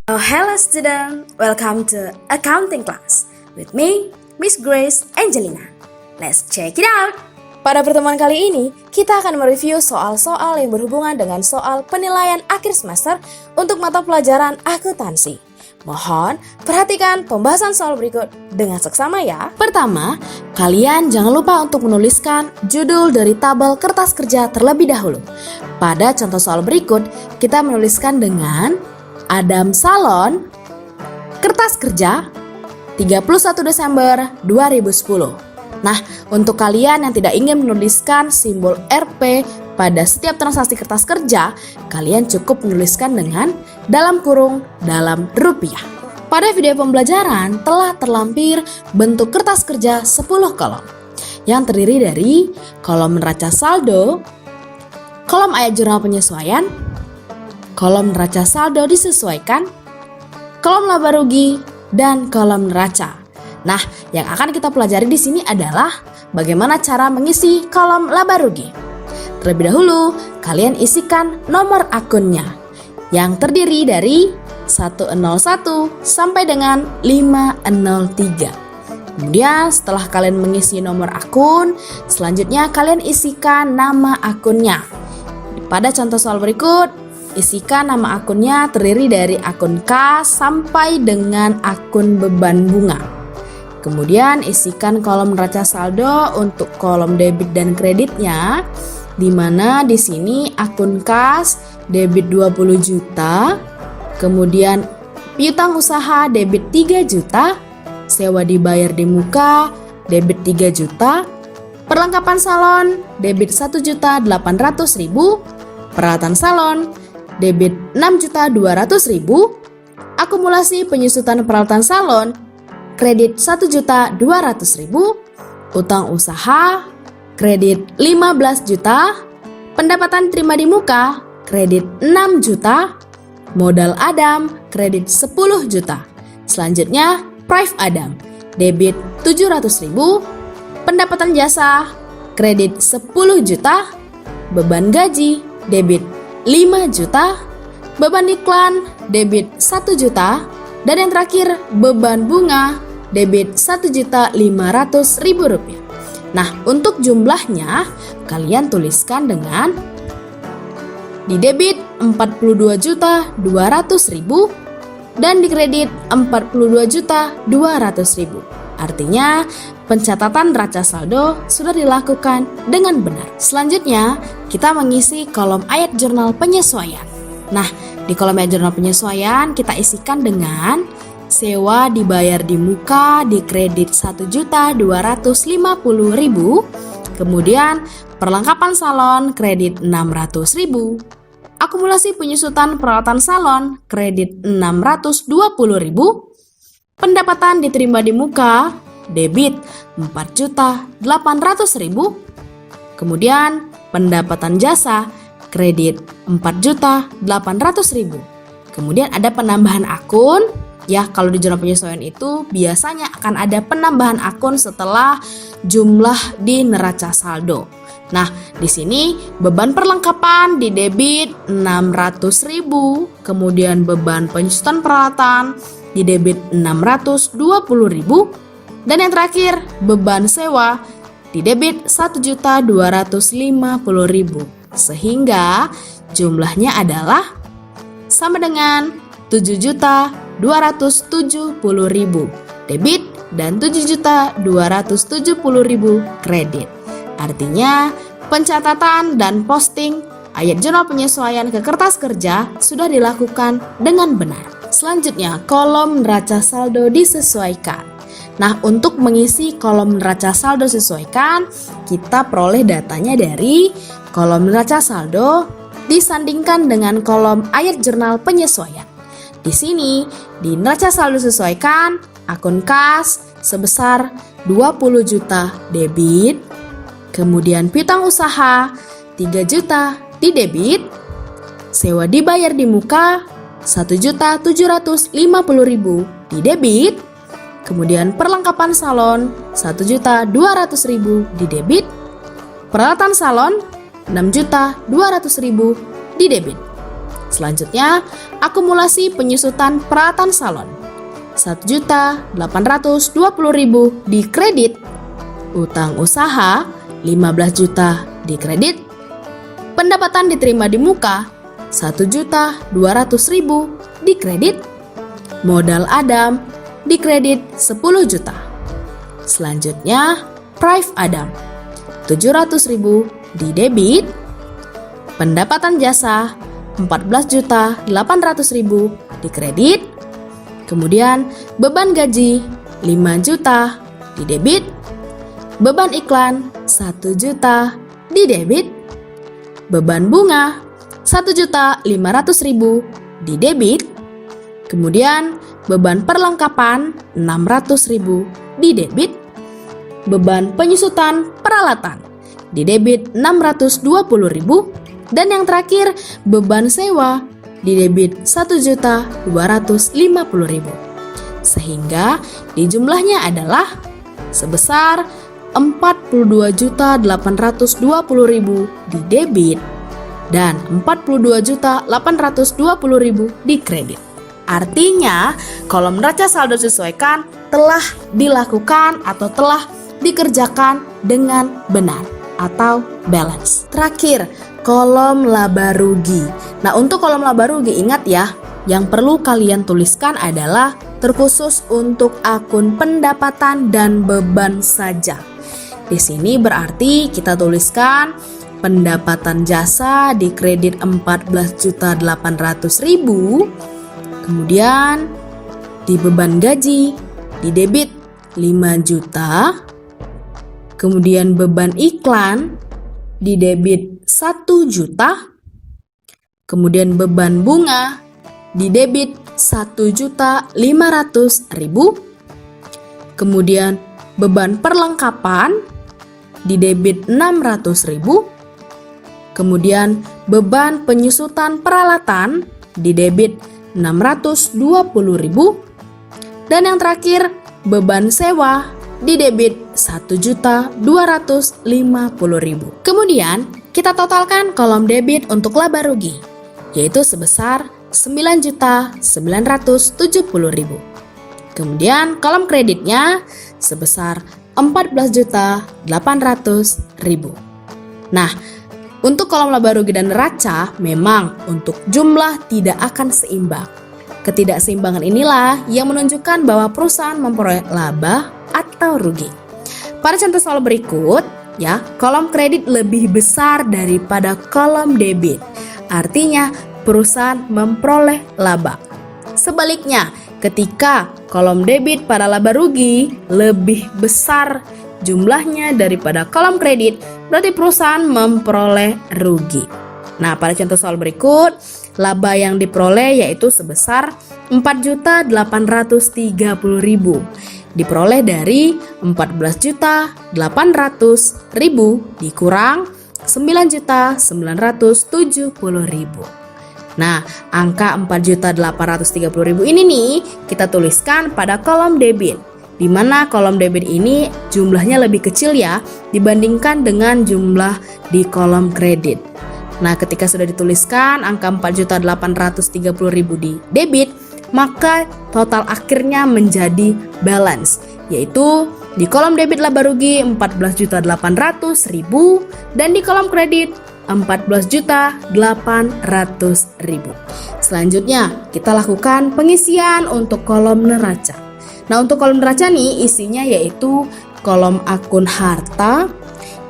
Oh, hello student, welcome to accounting class with me, Miss Grace Angelina. Let's check it out. Pada pertemuan kali ini, kita akan mereview soal-soal yang berhubungan dengan soal penilaian akhir semester untuk mata pelajaran akuntansi. Mohon perhatikan pembahasan soal berikut dengan seksama ya. Pertama, kalian jangan lupa untuk menuliskan judul dari tabel kertas kerja terlebih dahulu. Pada contoh soal berikut, kita menuliskan dengan Adam Salon, kertas kerja, 31 Desember 2010. Nah, untuk kalian yang tidak ingin menuliskan simbol Rp pada setiap transaksi kertas kerja, kalian cukup menuliskan dengan dalam kurung dalam rupiah. Pada video pembelajaran telah terlampir bentuk kertas kerja 10 kolom yang terdiri dari kolom neraca saldo, kolom ayat jurnal penyesuaian, kolom neraca saldo disesuaikan, kolom laba rugi, dan kolom neraca. Nah, yang akan kita pelajari di sini adalah bagaimana cara mengisi kolom laba rugi. Terlebih dahulu, kalian isikan nomor akunnya yang terdiri dari 101 sampai dengan 503. Kemudian setelah kalian mengisi nomor akun, selanjutnya kalian isikan nama akunnya. Pada contoh soal berikut, isikan nama akunnya terdiri dari akun kas sampai dengan akun beban bunga. Kemudian isikan kolom neraca saldo untuk kolom debit dan kreditnya, di mana di sini akun kas debit 20 juta, kemudian piutang usaha debit 3 juta, sewa dibayar di muka debit 3 juta, perlengkapan salon debit 1.800.000, peralatan salon debit 6.200.000, akumulasi penyusutan peralatan salon, kredit 1.200.000, utang usaha, kredit 15 juta, pendapatan terima di muka, kredit 6 juta, modal Adam, kredit 10 juta. Selanjutnya, Prive Adam, debit 700.000, pendapatan jasa, kredit 10 juta, beban gaji, debit 5 juta, beban iklan, debit 1 juta, dan yang terakhir beban bunga, debit 1.500.000 rupiah. Nah, untuk jumlahnya, kalian tuliskan dengan di debit 42.200.000 dan di kredit 42.200.000. Artinya, pencatatan neraca saldo sudah dilakukan dengan benar. Selanjutnya, kita mengisi kolom ayat jurnal penyesuaian. Nah, di kolom ayat jurnal penyesuaian kita isikan dengan sewa dibayar di muka di kredit 1.250.000, kemudian perlengkapan salon kredit 600.000, akumulasi penyusutan peralatan salon kredit 620.000, pendapatan diterima di muka debit 4.800.000, kemudian pendapatan jasa kredit 4.800.000. Kemudian ada penambahan akun. Ya, kalau di jurnal penyesuaian itu biasanya akan ada penambahan akun setelah jumlah di neraca saldo. Nah, di sini beban perlengkapan di debit 600.000, kemudian beban penyusutan peralatan di debit 620.000, dan yang terakhir beban sewa di debit 1.250.000. Sehingga jumlahnya adalah sama dengan 7.270.000 debit dan 7.270.000 kredit. Artinya, pencatatan dan posting ayat jurnal penyesuaian ke kertas kerja sudah dilakukan dengan benar. Selanjutnya, kolom neraca saldo disesuaikan. Nah, untuk mengisi kolom neraca saldo sesuaikan, kita peroleh datanya dari kolom neraca saldo disandingkan dengan kolom ayat jurnal penyesuaian. Di sini, di neraca saldo sesuaikan, akun kas sebesar 20 juta debit, kemudian piutang usaha 3 juta di debit, sewa dibayar di muka 1.750.000 di debit, kemudian perlengkapan salon 1.200.000 di debit, peralatan salon 6.200.000 di debit. Selanjutnya, akumulasi penyusutan peralatan salon. 1.820.000 di kredit. Utang usaha 15 juta di kredit. Pendapatan diterima di muka 1.200.000 di kredit. Modal Adam di kredit 10 juta. Selanjutnya, Prive Adam 700.000 di debit. Pendapatan jasa 14.800.000 di kredit. Kemudian beban gaji 5 juta di debit. Beban iklan 1 juta di debit. Beban bunga 1.500.000 di debit. Kemudian beban perlengkapan 600.000 di debit. Beban penyusutan peralatan di debit 620.000. Dan yang terakhir, beban sewa di debit 1.250.000. Sehingga di jumlahnya adalah sebesar 42.820.000 di debit dan 42.820.000 di kredit. Artinya, kolom neraca saldo disesuaikan telah dilakukan atau telah dikerjakan dengan benar atau balance. Terakhir, kolom laba rugi. Nah, untuk kolom laba rugi ingat ya, yang perlu kalian tuliskan adalah terkhusus untuk akun pendapatan dan beban saja. Di sini berarti kita tuliskan pendapatan jasa di kredit 14.800.000. Kemudian di beban gaji di debit 5 juta. Kemudian beban iklan di debit 1 juta. Kemudian beban bunga di debit 1.500.000. Kemudian beban perlengkapan di debit 600.000. Kemudian beban penyusutan peralatan di debit 620.000. Dan yang terakhir, beban sewa di debit 1.250.000. Kemudian kita totalkan kolom debit untuk laba rugi, yaitu sebesar 9.970.000. Kemudian kolom kreditnya sebesar 14.800.000. Nah, untuk kolom laba rugi dan neraca memang untuk jumlah tidak akan seimbang. Ketidakseimbangan inilah yang menunjukkan bahwa perusahaan memperoleh laba atau rugi. Pada contoh soal berikut, ya, kolom kredit lebih besar daripada kolom debit. Artinya perusahaan memperoleh laba. Sebaliknya, ketika kolom debit pada laba rugi lebih besar jumlahnya daripada kolom kredit, berarti perusahaan memperoleh rugi. Nah, pada contoh soal berikut, laba yang diperoleh yaitu sebesar 4.830.000. Diperoleh dari 14.800.000 dikurang 9.970.000. Nah, angka 4.830.000 ini nih kita tuliskan pada kolom debit, di mana kolom debit ini jumlahnya lebih kecil ya dibandingkan dengan jumlah di kolom kredit. Nah, ketika sudah dituliskan angka 4.830.000 di debit, maka total akhirnya menjadi balance, yaitu di kolom debit laba rugi 14.800.000 dan di kolom kredit 14.800.000. Selanjutnya, kita lakukan pengisian untuk kolom neraca. Nah, untuk kolom neraca nih isinya yaitu kolom akun harta,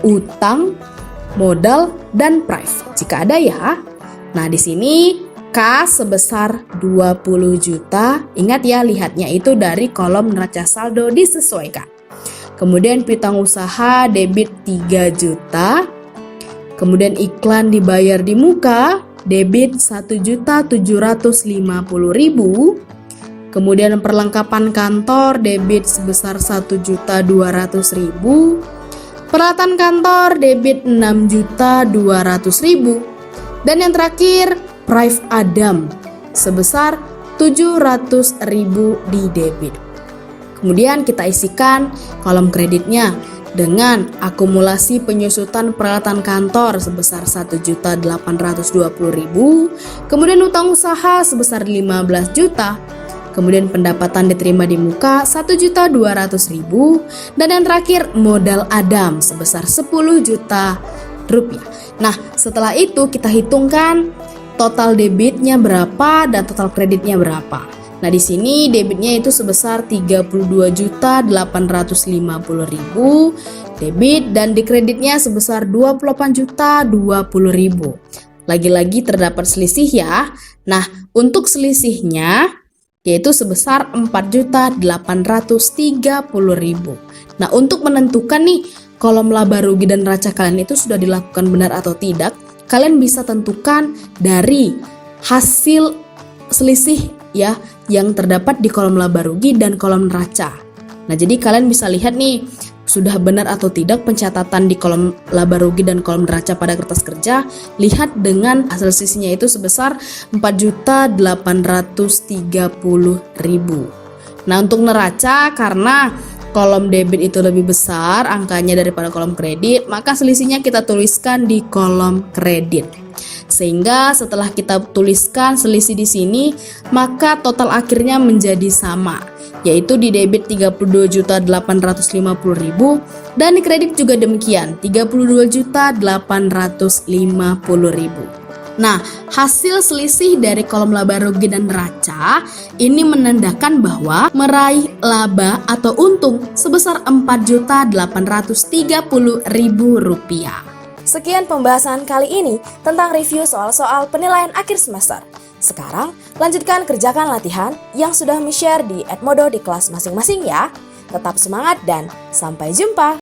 utang, modal, dan prive. Jika ada ya. Nah, di sini kas sebesar 20 juta. Ingat ya, lihatnya itu dari kolom neraca saldo disesuaikan. Kemudian piutang usaha debit 3 juta. Kemudian iklan dibayar di muka debit 1.750.000. Kemudian perlengkapan kantor debit sebesar 1.200.000. Peralatan kantor debit 6.200.000. Dan yang terakhir, Prive Adam sebesar 700.000 di debit. Kemudian kita isikan kolom kreditnya. dengan akumulasi penyusutan peralatan kantor sebesar 1.820.000, kemudian utang usaha sebesar 15 juta, kemudian pendapatan diterima di muka 1.200.000, dan yang terakhir modal Adam sebesar 10 juta rupiah. Nah, setelah itu kita hitungkan total debitnya berapa dan total kreditnya berapa. Nah, di sini debitnya itu sebesar 32.850.000 debit dan di kreditnya sebesar 28.020.000. Lagi-lagi terdapat selisih ya. Nah, untuk selisihnya yaitu sebesar 4.830.000. Nah, untuk menentukan nih kolom laba rugi dan neraca kalian itu sudah dilakukan benar atau tidak, kalian bisa tentukan dari hasil selisih ya yang terdapat di kolom laba rugi dan kolom neraca. Nah, jadi kalian bisa lihat nih sudah benar atau tidak pencatatan di kolom laba rugi dan kolom neraca pada kertas kerja. Lihat dengan hasil selisihnya itu sebesar 4.830.000. Nah, untuk neraca karena kolom debit itu lebih besar angkanya daripada kolom kredit, maka selisihnya kita tuliskan di kolom kredit. Sehingga setelah kita tuliskan selisih di sini, maka total akhirnya menjadi sama, yaitu di debit 32.850.000 dan di kredit juga demikian, 32.850.000. Nah, hasil selisih dari kolom laba rugi dan neraca ini menandakan bahwa meraih laba atau untung sebesar Rp4.830.000. Sekian pembahasan kali ini tentang review soal-soal penilaian akhir semester. Sekarang, lanjutkan kerjakan latihan yang sudah di-share di Edmodo di kelas masing-masing ya. Tetap semangat dan sampai jumpa!